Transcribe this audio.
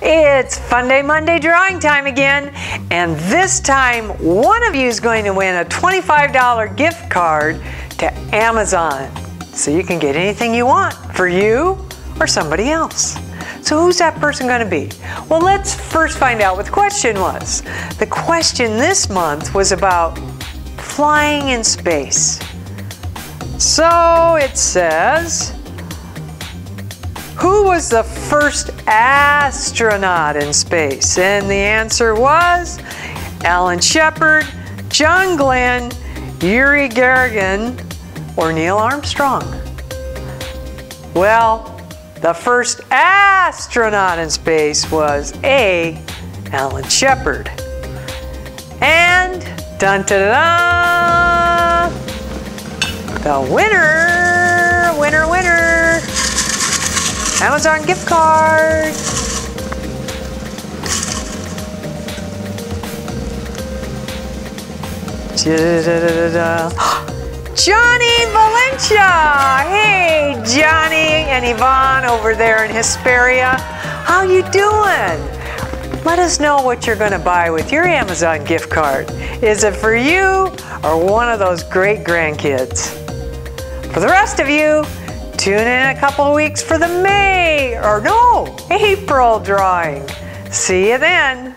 It's Fun Day Monday drawing time again, and this time one of you is going to win a $25 gift card to Amazon, so you can get anything you want for you or somebody else. So who's that person going to be? Well, let's first find out what the question was. The question this month was about flying in space. So it says, who was the first astronaut in space? And the answer was Alan Shepard, John Glenn, Yuri Gagarin, or Neil Armstrong. Well, the first astronaut in space was A, Alan Shepard. And dun-da-da-da, the winner, Amazon gift card. Johnny Valencia! Hey, Johnny and Yvonne over there in Hesperia. How you doing? Let us know what you're going to buy with your Amazon gift card. Is it for you or one of those great grandkids? For the rest of you, tune in a couple of weeks for the April drawing. See you then.